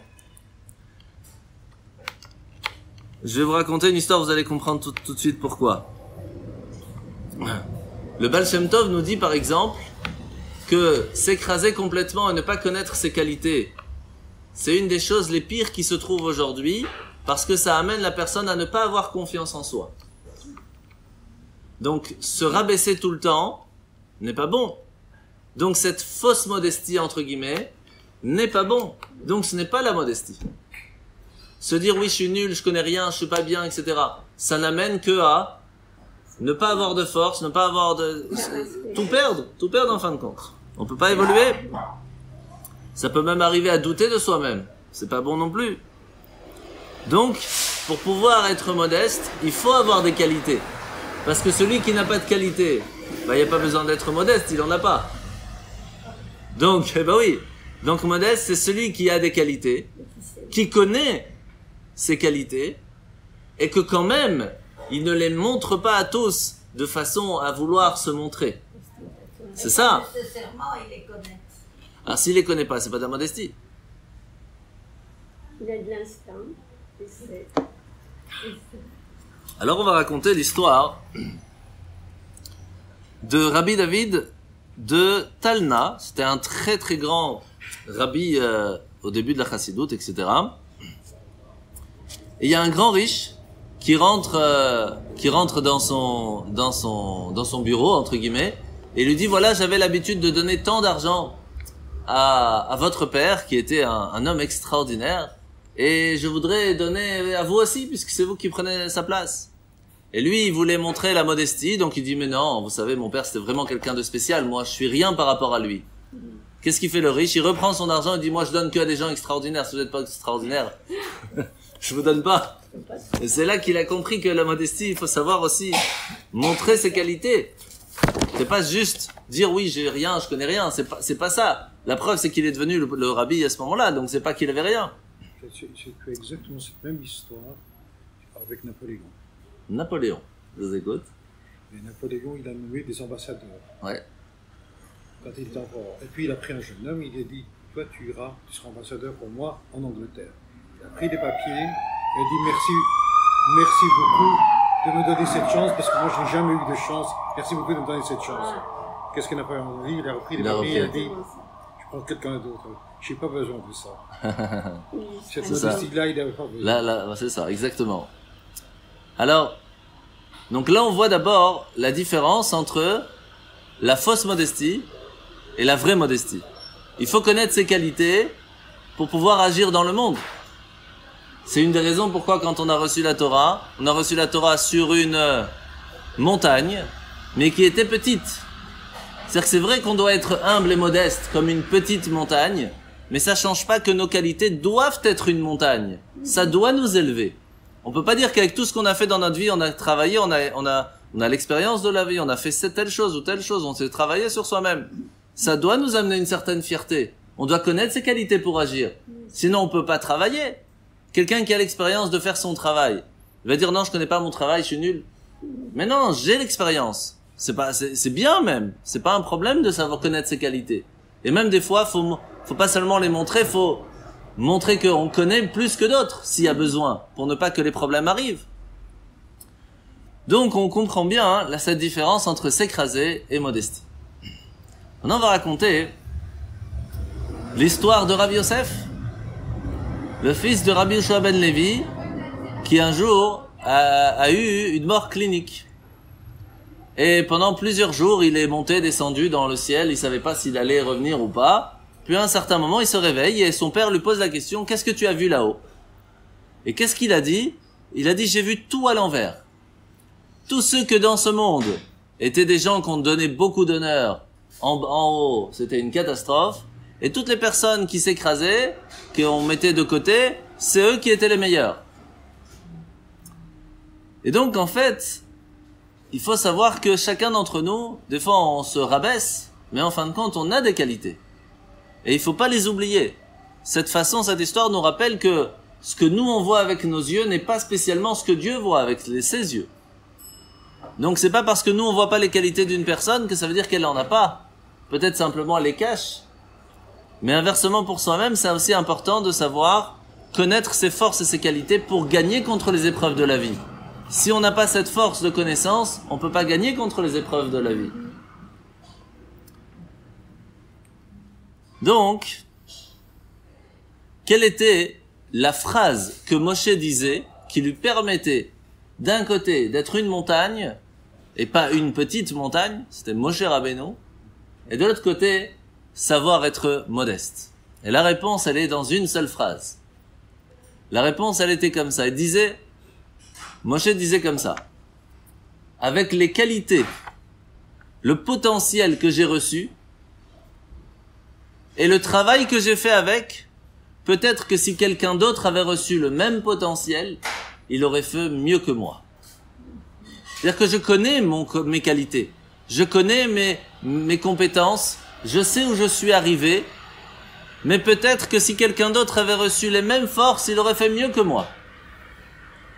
Je vais vous raconter une histoire, vous allez comprendre tout de suite pourquoi. Le Baal Shem Tov nous dit par exemple que s'écraser complètement et ne pas connaître ses qualités, c'est une des choses les pires qui se trouvent aujourd'hui parce que ça amène la personne à ne pas avoir confiance en soi. Donc se rabaisser tout le temps n'est pas bon. Donc cette fausse modestie, entre guillemets, n'est pas bon. Donc ce n'est pas la modestie. Se dire oui, je suis nul, je connais rien, je suis pas bien, etc. Ça n'amène que à ne pas avoir de force, ne pas avoir de... tout perdre en fin de compte. On peut pas évoluer. Ça peut même arriver à douter de soi-même. C'est pas bon non plus. Donc, pour pouvoir être modeste, il faut avoir des qualités. Parce que celui qui n'a pas de qualité, il n'y a pas besoin d'être modeste, il en a pas. Donc, oui. Donc modeste, c'est celui qui a des qualités, qui connaît ses qualités, et que quand même, il ne les montre pas à tous, de façon à vouloir se montrer. C'est ça. Nécessairement, il les connaît. Alors s'il les connaît pas, c'est pas de la modestie. Il a de l'instinct. Et c'est... Alors on va raconter l'histoire de Rabbi David de Talna. C'était un très très grand rabbi au début de la chassidoute, etc. Et il y a un grand riche qui rentre dans son bureau, entre guillemets, et lui dit, voilà, j'avais l'habitude de donner tant d'argent à votre père, qui était un homme extraordinaire, et je voudrais donner à vous aussi, puisque c'est vous qui prenez sa place. Et lui, il voulait montrer la modestie, donc il dit, mais non, vous savez, mon père, c'était vraiment quelqu'un de spécial, moi, je suis rien par rapport à lui. Qu'est-ce qu'il fait le riche? Il reprend son argent et dit, moi, je donne que à des gens extraordinaires, si vous n'êtes pas extraordinaire, je vous donne pas. Et c'est là qu'il a compris que la modestie, il faut savoir aussi montrer ses qualités. C'est pas juste dire, oui, j'ai rien, je connais rien, c'est pas ça. La preuve, c'est qu'il est devenu le rabbi à ce moment-là, donc c'est pas qu'il avait rien. C'est exactement cette même histoire avec Napoléon. Napoléon, je vous écoute. Et Napoléon, il a nommé des ambassadeurs. Ouais. Quand il était encore. Et puis il a pris un jeune homme, il a dit, toi tu seras ambassadeur pour moi en Angleterre. Il a pris des papiers, il a dit merci beaucoup de me donner cette chance, parce que moi je n'ai jamais eu de chance. Merci beaucoup de me donner cette chance. Qu'est-ce qu'il n'a pas envie? Il a repris des papiers, il a dit, je prends quelqu'un d'autre. Je n'ai pas besoin de ça. Cette modestie-là, il n'avait pas besoin. Là, c'est ça, exactement. Alors, donc là on voit d'abord la différence entre la fausse modestie et la vraie modestie. Il faut connaître ses qualités pour pouvoir agir dans le monde. C'est une des raisons pourquoi quand on a reçu la Torah sur une montagne, mais qui était petite. C'est-à-dire que c'est vrai qu'on doit être humble et modeste comme une petite montagne, mais ça change pas que nos qualités doivent être une montagne. Ça doit nous élever. On peut pas dire qu'avec tout ce qu'on a fait dans notre vie, on a travaillé, on a l'expérience de la vie, on a fait telle chose ou telle chose, on s'est travaillé sur soi-même. Ça doit nous amener une certaine fierté. On doit connaître ses qualités pour agir. Sinon, on peut pas travailler. Quelqu'un qui a l'expérience de faire son travail, il va dire non, je connais pas mon travail, je suis nul. Mais non, j'ai l'expérience. C'est bien même. C'est pas un problème de savoir connaître ses qualités. Et même des fois, faut pas seulement les montrer, faut montrer qu'on connaît plus que d'autres, s'il y a besoin, pour ne pas que les problèmes arrivent. Donc, on comprend bien, cette différence entre s'écraser et modestie. Maintenant, on va raconter l'histoire de Rabbi Yosef, le fils de Rabbi Yoshua ben Levi, qui un jour a eu une mort clinique. Et pendant plusieurs jours, il est monté, descendu dans le ciel, il savait pas s'il allait revenir ou pas. Puis à un certain moment, il se réveille et son père lui pose la question, qu'est-ce que tu as vu là-haut? Et qu'est-ce qu'il a dit? Il a dit, j'ai vu tout à l'envers. Tous ceux que dans ce monde étaient des gens qu'on donnait beaucoup d'honneur en haut, c'était une catastrophe. Et toutes les personnes qui s'écrasaient, qu'on mettait de côté, c'est eux qui étaient les meilleurs. Et donc, en fait, il faut savoir que chacun d'entre nous, des fois on se rabaisse, mais en fin de compte, on a des qualités. Et il faut pas les oublier. Cette histoire nous rappelle que ce que nous on voit avec nos yeux n'est pas spécialement ce que Dieu voit avec ses yeux. Donc c'est pas parce que nous on voit pas les qualités d'une personne que ça veut dire qu'elle en a pas. Peut-être simplement elle les cache. Mais inversement pour soi-même, c'est aussi important de savoir connaître ses forces et ses qualités pour gagner contre les épreuves de la vie. Si on n'a pas cette force de connaissance, on peut pas gagner contre les épreuves de la vie. Donc, quelle était la phrase que Moshe disait qui lui permettait d'un côté d'être une montagne et pas une petite montagne, c'était Moshe Rabbeinu, et de l'autre côté, savoir être modeste. Et la réponse, elle est dans une seule phrase. La réponse, elle était comme ça. Moshe disait comme ça. Avec les qualités, le potentiel que j'ai reçu, et le travail que j'ai fait avec, peut-être que si quelqu'un d'autre avait reçu le même potentiel, il aurait fait mieux que moi. C'est-à-dire que je connais mes qualités, je connais mes compétences, je sais où je suis arrivé, mais peut-être que si quelqu'un d'autre avait reçu les mêmes forces, il aurait fait mieux que moi.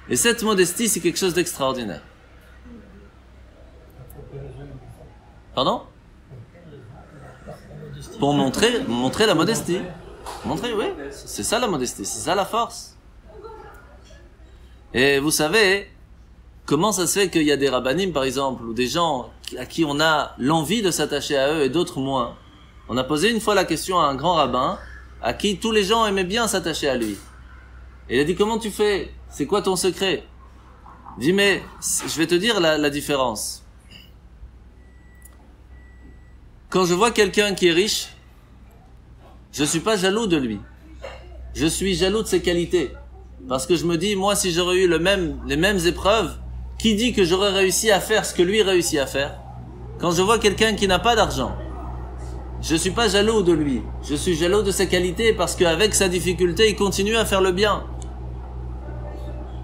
Et cette modestie, c'est quelque chose d'extraordinaire. Pardon? Pour montrer la modestie. Montrer, oui, c'est ça la modestie, c'est ça la force. Et vous savez, comment ça se fait qu'il y a des rabbinim, par exemple, ou des gens à qui on a l'envie de s'attacher à eux et d'autres moins. On a posé une fois la question à un grand rabbin, à qui tous les gens aimaient bien s'attacher à lui. Et il a dit, comment tu fais? C'est quoi ton secret? Il dit, mais je vais te dire la différence. Quand je vois quelqu'un qui est riche, je suis pas jaloux de lui. Je suis jaloux de ses qualités. Parce que je me dis, moi, si j'aurais eu les mêmes épreuves, qui dit que j'aurais réussi à faire ce que lui réussit à faire? Quand je vois quelqu'un qui n'a pas d'argent, je suis pas jaloux de lui. Je suis jaloux de ses qualités parce qu'avec sa difficulté, il continue à faire le bien.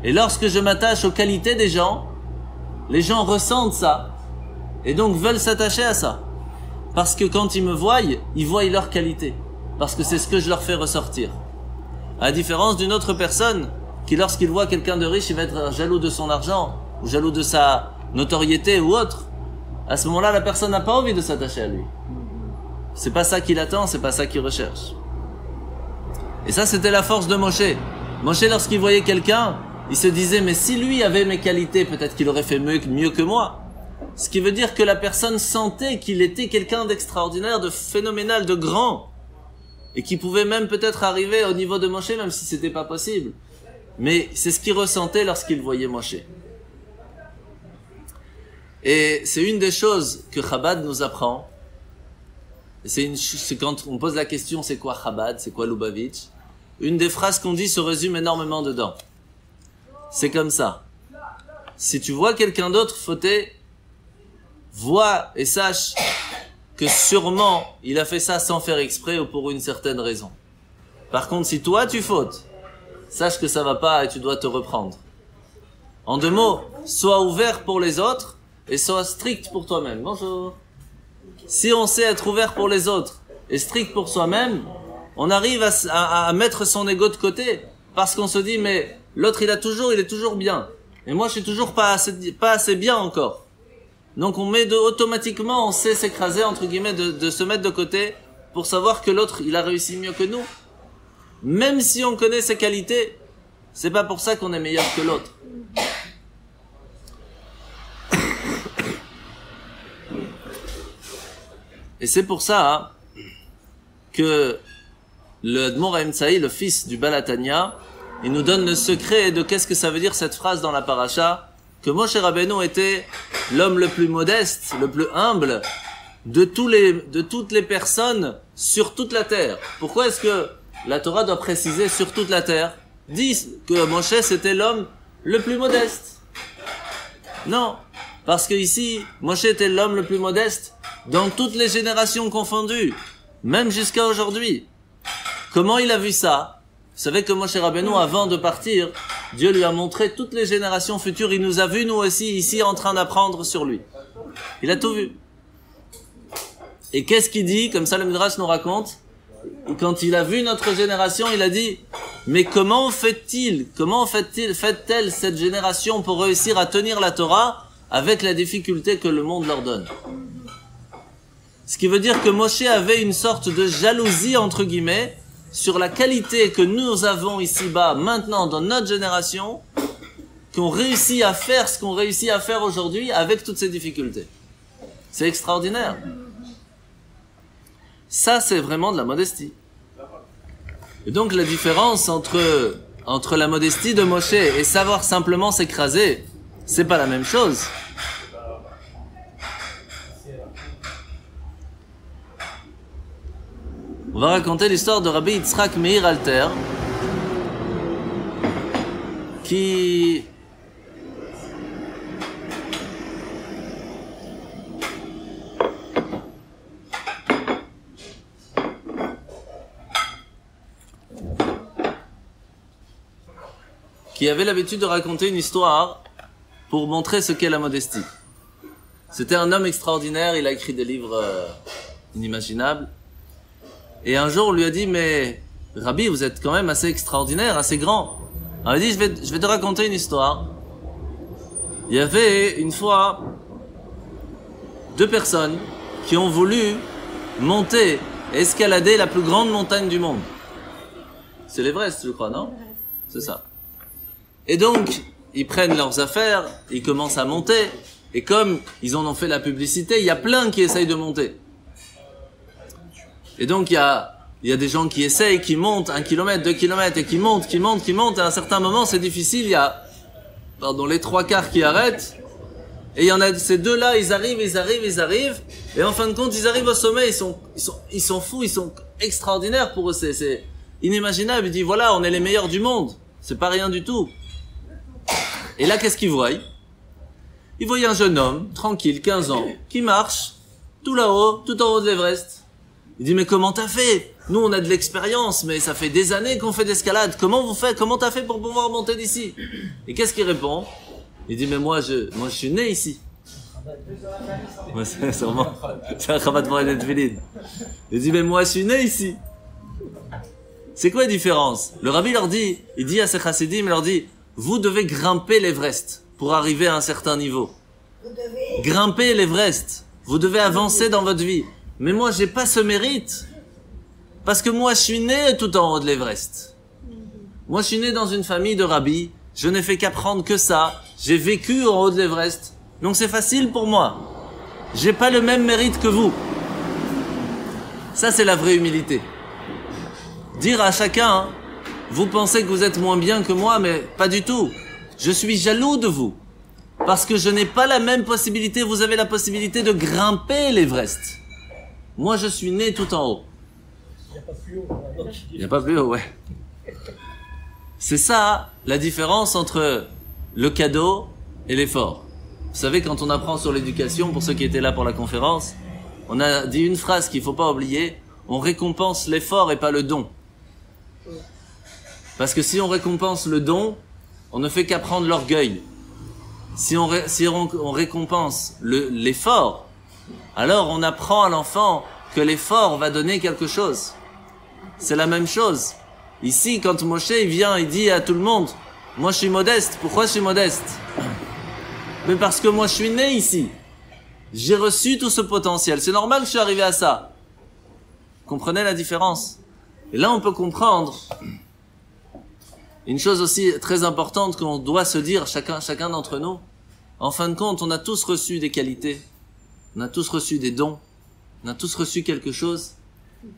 Et lorsque je m'attache aux qualités des gens, les gens ressentent ça. Et donc veulent s'attacher à ça. Parce que quand ils me voient, ils voient leurs qualités. Parce que c'est ce que je leur fais ressortir. À la différence d'une autre personne, qui lorsqu'il voit quelqu'un de riche, il va être jaloux de son argent, ou jaloux de sa notoriété ou autre. À ce moment-là, la personne n'a pas envie de s'attacher à lui. C'est pas ça qu'il attend, c'est pas ça qu'il recherche. Et ça, c'était la force de Moshe. Moshe, lorsqu'il voyait quelqu'un, il se disait, mais si lui avait mes qualités, peut-être qu'il aurait fait mieux que moi. Ce qui veut dire que la personne sentait qu'il était quelqu'un d'extraordinaire, de phénoménal, de grand. Et qui pouvait même peut-être arriver au niveau de Moshe, même si c'était pas possible. Mais c'est ce qu'il ressentait lorsqu'il voyait Moshe. Et c'est une des choses que Chabad nous apprend. C'est quand on pose la question, c'est quoi Chabad, c'est quoi Lubavitch? Une des phrases qu'on dit se résume énormément dedans. C'est comme ça. Si tu vois quelqu'un d'autre fauter, vois et sache que sûrement il a fait ça sans faire exprès ou pour une certaine raison. Par contre, si toi tu fautes, sache que ça va pas et tu dois te reprendre. En deux mots, sois ouvert pour les autres et sois strict pour toi-même. Bonjour. Si on sait être ouvert pour les autres et strict pour soi-même, on arrive à mettre son ego de côté parce qu'on se dit mais l'autre il est toujours bien et moi je suis toujours pas assez bien encore. Donc automatiquement on sait s'écraser entre guillemets de se mettre de côté pour savoir que l'autre il a réussi mieux que nous. Même si on connaît ses qualités, c'est pas pour ça qu'on est meilleur que l'autre. Et c'est pour ça que le Admor Haemtsaï, le fils du Balatania, il nous donne le secret de qu'est-ce que ça veut dire cette phrase dans la paracha, que Moshe Rabbeinu était l'homme le plus modeste, le plus humble de toutes les personnes sur toute la terre. Pourquoi est-ce que la Torah doit préciser sur toute la terre? Dit que Moshe c'était l'homme le plus modeste. Non, parce que ici, Moshe était l'homme le plus modeste dans toutes les générations confondues, même jusqu'à aujourd'hui. Comment il a vu ça? Vous savez que Moshe Rabbeinu, avant de partir, Dieu lui a montré toutes les générations futures. Il nous a vus, nous aussi, ici, en train d'apprendre sur lui. Il a tout vu. Et qu'est-ce qu'il dit? Comme ça, le Midrash nous raconte. Quand il a vu notre génération, il a dit, mais comment fait-elle cette génération pour réussir à tenir la Torah avec la difficulté que le monde leur donne? Ce qui veut dire que Moshe avait une sorte de jalousie, entre guillemets, sur la qualité que nous avons ici-bas, maintenant, dans notre génération, qu'on réussit à faire ce qu'on réussit à faire aujourd'hui avec toutes ces difficultés. C'est extraordinaire. Ça, c'est vraiment de la modestie. Et donc, la différence entre la modestie de Moshe et savoir simplement s'écraser, c'est pas la même chose. On va raconter l'histoire de Rabbi Yitzhak Meir Alter, qui qui avait l'habitude de raconter une histoire pour montrer ce qu'est la modestie. C'était un homme extraordinaire, il a écrit des livres inimaginables. Et un jour, on lui a dit, mais Rabbi, vous êtes quand même assez extraordinaire, assez grand. Alors il a dit, je vais te raconter une histoire. Il y avait une fois 2 personnes qui ont voulu monter et escalader la plus grande montagne du monde. C'est l'Everest, je crois, non? C'est ça. Et donc, ils prennent leurs affaires, ils commencent à monter, et comme ils en ont fait la publicité, il y a plein qui essayent de monter. Et donc, il y a des gens qui essayent, qui montent 1 kilomètre, 2 kilomètres, et qui montent, et à un certain moment, c'est difficile, il y a, les 3/4 qui arrêtent, et il y en a ces 2-là, ils arrivent, et en fin de compte, ils arrivent au sommet, ils sont fous, ils sont extraordinaires pour eux, c'est inimaginable. Ils disent, voilà, on est les meilleurs du monde, c'est pas rien du tout. Et là, qu'est-ce qu'ils voient? Ils voient un jeune homme, tranquille, 15 ans, qui marche, tout là-haut, tout en haut de l'Everest. Il dit, mais comment t'as fait? Nous, on a de l'expérience, mais ça fait des années qu'on fait d'escalade. Comment t'as fait pour pouvoir monter d'ici? Et qu'est-ce qu'il répond? Il dit, mais moi, je suis né ici. Ouais, c'est sûrement, c'est un Chabad Moed et Tefillin. Il dit, mais moi, je suis né ici. C'est quoi la différence? Le rabbi leur dit, il dit à ses chassidim, il leur dit, vous devez grimper l'Everest pour arriver à un certain niveau. Grimper l'Everest. Vous devez avancer dans votre vie. Mais moi, j'ai pas ce mérite. Parce que moi, je suis né tout en haut de l'Everest. Moi, je suis né dans une famille de rabbis. Je n'ai fait qu'apprendre que ça. J'ai vécu en haut de l'Everest. Donc c'est facile pour moi. J'ai pas le même mérite que vous. Ça, c'est la vraie humilité. Dire à chacun, vous pensez que vous êtes moins bien que moi, mais pas du tout. Je suis jaloux de vous. Parce que je n'ai pas la même possibilité. Vous avez la possibilité de grimper l'Everest. Moi, je suis né tout en haut. Il n'y a pas plus haut, ouais. C'est ça, la différence entre le cadeau et l'effort. Vous savez, quand on apprend sur l'éducation, pour ceux qui étaient là pour la conférence, on a dit une phrase qu'il ne faut pas oublier, on récompense l'effort et pas le don. Parce que si on récompense le don, on ne fait qu'apprendre l'orgueil. Si on récompense l'effort, alors on apprend à l'enfant que l'effort va donner quelque chose. C'est la même chose. Ici, quand Moshe il vient, il dit à tout le monde, moi je suis modeste. Pourquoi je suis modeste? Mais parce que moi je suis né ici. J'ai reçu tout ce potentiel. C'est normal que je suis arrivé à ça. Comprenez la différence? Et là on peut comprendre une chose aussi très importante qu'on doit se dire chacun d'entre nous. En fin de compte, on a tous reçu des qualités. On a tous reçu des dons. On a tous reçu quelque chose.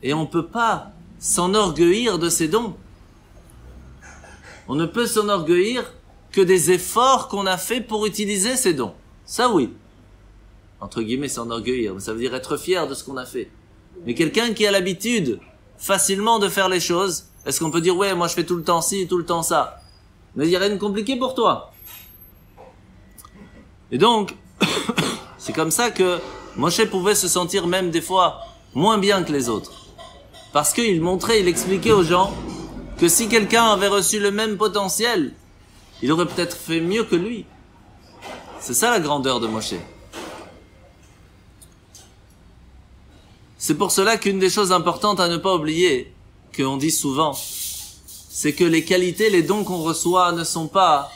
Et on ne peut pas s'enorgueillir de ces dons. On ne peut s'enorgueillir que des efforts qu'on a fait pour utiliser ces dons. Ça oui. Entre guillemets, s'enorgueillir. Ça veut dire être fier de ce qu'on a fait. Mais quelqu'un qui a l'habitude facilement de faire les choses, est-ce qu'on peut dire, ouais, moi je fais tout le temps ci, tout le temps ça? Mais il n'y a rien de compliqué pour toi. Et donc, c'est comme ça que Moshe pouvait se sentir même des fois moins bien que les autres. Parce qu'il montrait, il expliquait aux gens que si quelqu'un avait reçu le même potentiel, il aurait peut-être fait mieux que lui. C'est ça la grandeur de Moshe. C'est pour cela qu'une des choses importantes à ne pas oublier, qu'on dit souvent, c'est que les qualités, les dons qu'on reçoit ne sont pas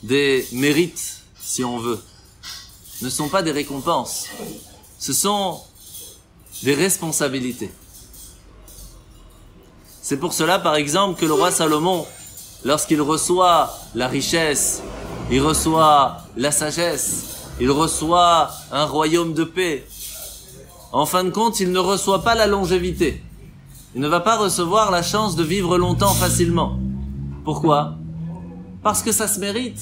des mérites, si on veut, ne sont pas des récompenses. Ce sont des responsabilités. C'est pour cela, par exemple, que le roi Salomon, lorsqu'il reçoit la richesse, il reçoit la sagesse, il reçoit un royaume de paix, en fin de compte, il ne reçoit pas la longévité. Il ne va pas recevoir la chance de vivre longtemps facilement. Pourquoi? Parce que ça se mérite.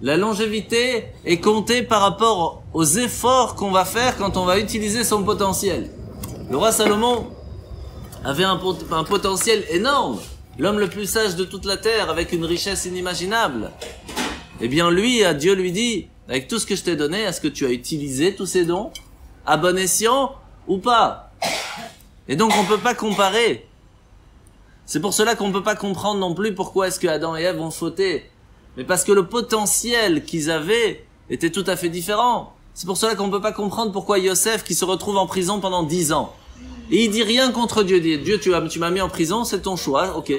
La longévité est comptée par rapport aux efforts qu'on va faire quand on va utiliser son potentiel. Le roi Salomon avait un potentiel énorme. L'homme le plus sage de toute la terre, avec une richesse inimaginable. Eh bien lui, Dieu lui dit, avec tout ce que je t'ai donné, est-ce que tu as utilisé tous ces dons à bon escient ou pas? Et donc on ne peut pas comparer. C'est pour cela qu'on ne peut pas comprendre non plus pourquoi est-ce que Adam et Ève ont fauté. Mais parce que le potentiel qu'ils avaient était tout à fait différent. C'est pour cela qu'on ne peut pas comprendre pourquoi Yosef, qui se retrouve en prison pendant 10 ans, et il dit rien contre Dieu. Il dit, Dieu, tu m'as mis en prison, c'est ton choix, ok.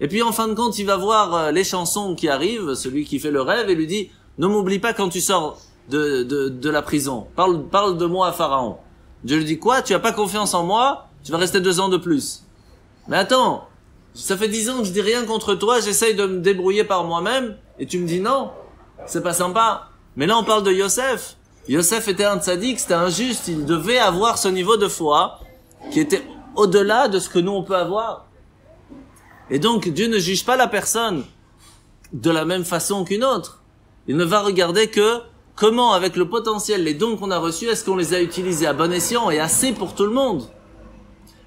Et puis en fin de compte, il va voir les chansons qui arrivent, celui qui fait le rêve, et lui dit, ne m'oublie pas quand tu sors de la prison. Parle de moi à Pharaon. Dieu lui dit, quoi? Tu as pas confiance en moi? Tu vas rester 2 ans de plus. Mais attends, ça fait 10 ans que je dis rien contre toi, j'essaye de me débrouiller par moi-même, et tu me dis non. C'est pas sympa. Mais là, on parle de Yosef. Yosef était un tzaddik, c'était injuste, il devait avoir ce niveau de foi qui était au-delà de ce que nous on peut avoir. Et donc, Dieu ne juge pas la personne de la même façon qu'une autre. Il ne va regarder que comment, avec le potentiel, les dons qu'on a reçus, est-ce qu'on les a utilisés à bon escient et assez pour tout le monde?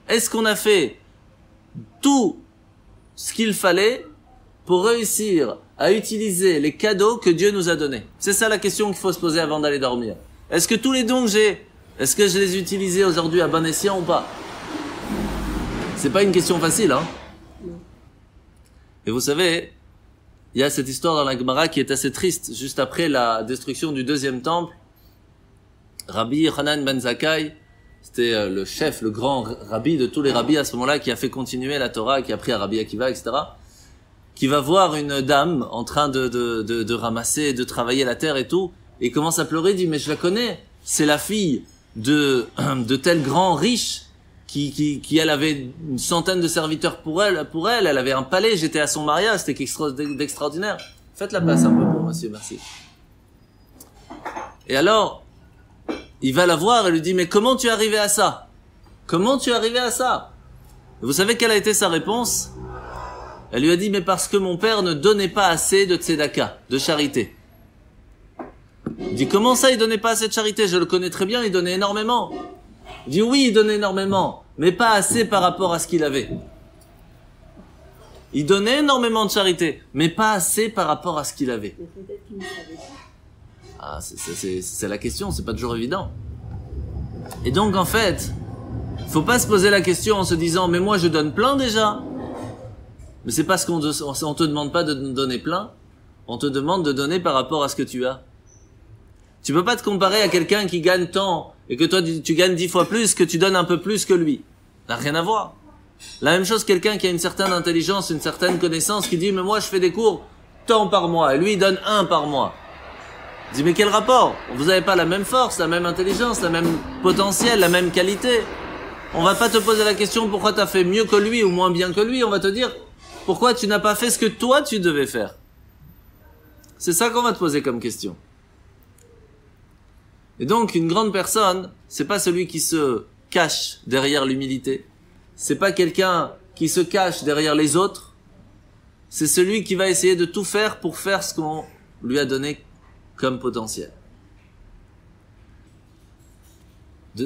Est-ce qu'on a fait tout ce qu'il fallait pour réussir à utiliser les cadeaux que Dieu nous a donnés? C'est ça la question qu'il faut se poser avant d'aller dormir. Est-ce que tous les dons que j'ai, est-ce que je les ai utilisés aujourd'hui à bon escient ou pas? C'est pas une question facile, hein? Et vous savez, il y a cette histoire dans la Gemara qui est assez triste. Juste après la destruction du 2e temple, Rabbi Hanan ben Zakkai, c'était le chef, le grand rabbi de tous les rabbis à ce moment-là, qui a fait continuer la Torah, qui a appris à Rabbi Akiva, etc., qui va voir une dame en train de ramasser, de travailler la terre et tout, et il commence à pleurer, il dit, mais je la connais, c'est la fille de tel grand riche, qui elle avait une centaine de serviteurs pour elle, elle avait un palais, j'étais à son mariage, c'était quelque chose d'extraordinaire. Faites la place un peu pour monsieur, merci. Et alors, il va la voir et lui dit, mais comment tu es arrivé à ça? Comment tu es arrivé à ça? Et vous savez quelle a été sa réponse? Elle lui a dit, mais parce que mon père ne donnait pas assez de tzedaka, de charité. Il dit, comment ça il donnait pas assez de charité? Je le connais très bien, il donnait énormément. Il dit, oui, il donnait énormément, mais pas assez par rapport à ce qu'il avait. Il donnait énormément de charité, mais pas assez par rapport à ce qu'il avait. Mais peut-être qu'il ne savait pas. Ah, c'est la question, c'est pas toujours évident. Et donc, en fait, faut pas se poser la question en se disant, mais moi je donne plein déjà. Mais c'est parce qu'on te demande pas de donner plein, on te demande de donner par rapport à ce que tu as. Tu peux pas te comparer à quelqu'un qui gagne tant, et que toi tu gagnes 10 fois plus, que tu donnes un peu plus que lui. Ça n'a rien à voir. La même chose, quelqu'un qui a une certaine intelligence, une certaine connaissance, qui dit, mais moi je fais des cours tant par mois, et lui il donne 1 par mois. Il dit, mais quel rapport? Vous n'avez pas la même force, la même intelligence, la même potentiel, la même qualité. On va pas te poser la question pourquoi tu as fait mieux que lui ou moins bien que lui, on va te dire pourquoi tu n'as pas fait ce que toi tu devais faire. C'est ça qu'on va te poser comme question. Et donc, une grande personne, c'est pas celui qui se cache derrière l'humilité. C'est pas quelqu'un qui se cache derrière les autres. C'est celui qui va essayer de tout faire pour faire ce qu'on lui a donné comme potentiel.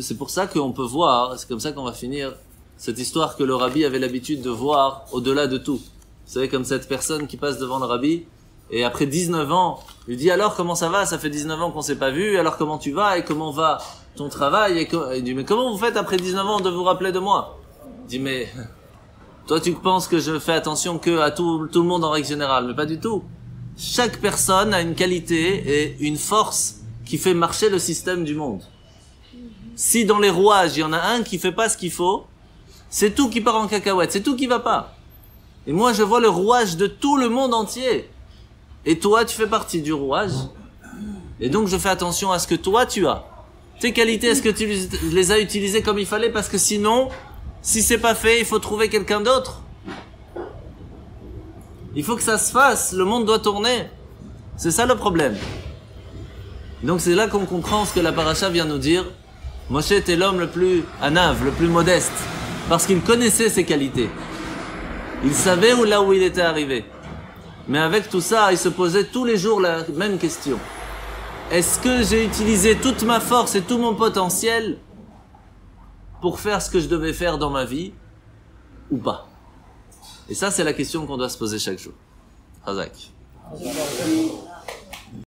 C'est pour ça qu'on peut voir, c'est comme ça qu'on va finir, cette histoire que le rabbi avait l'habitude de voir au-delà de tout. Vous savez, comme cette personne qui passe devant le rabbi, et après 19 ans, lui dit, alors comment ça va? Ça fait 19 ans qu'on s'est pas vu, alors comment tu vas? Et comment va ton travail? Et il dit, mais comment vous faites après 19 ans de vous rappeler de moi? Il dit, mais toi tu penses que je fais attention que à tout le monde en règle générale, mais pas du tout. Chaque personne a une qualité et une force qui fait marcher le système du monde. Si dans les rouages, il y en a un qui fait pas ce qu'il faut, c'est tout qui part en cacahuète, c'est tout qui va pas. Et moi, je vois le rouage de tout le monde entier. Et toi, tu fais partie du rouage. Et donc, je fais attention à ce que toi, tu as. Tes qualités, est-ce que tu les as utilisées comme il fallait? Parce que sinon, si c'est pas fait, il faut trouver quelqu'un d'autre. Il faut que ça se fasse. Le monde doit tourner. C'est ça le problème. Donc, c'est là qu'on comprend ce que la paracha vient nous dire. Moshe était l'homme le plus anav, le plus modeste. Parce qu'il connaissait ses qualités. Il savait là où il était arrivé. Mais avec tout ça, il se posait tous les jours la même question. Est-ce que j'ai utilisé toute ma force et tout mon potentiel pour faire ce que je devais faire dans ma vie ou pas? Et ça, c'est la question qu'on doit se poser chaque jour. Chazak.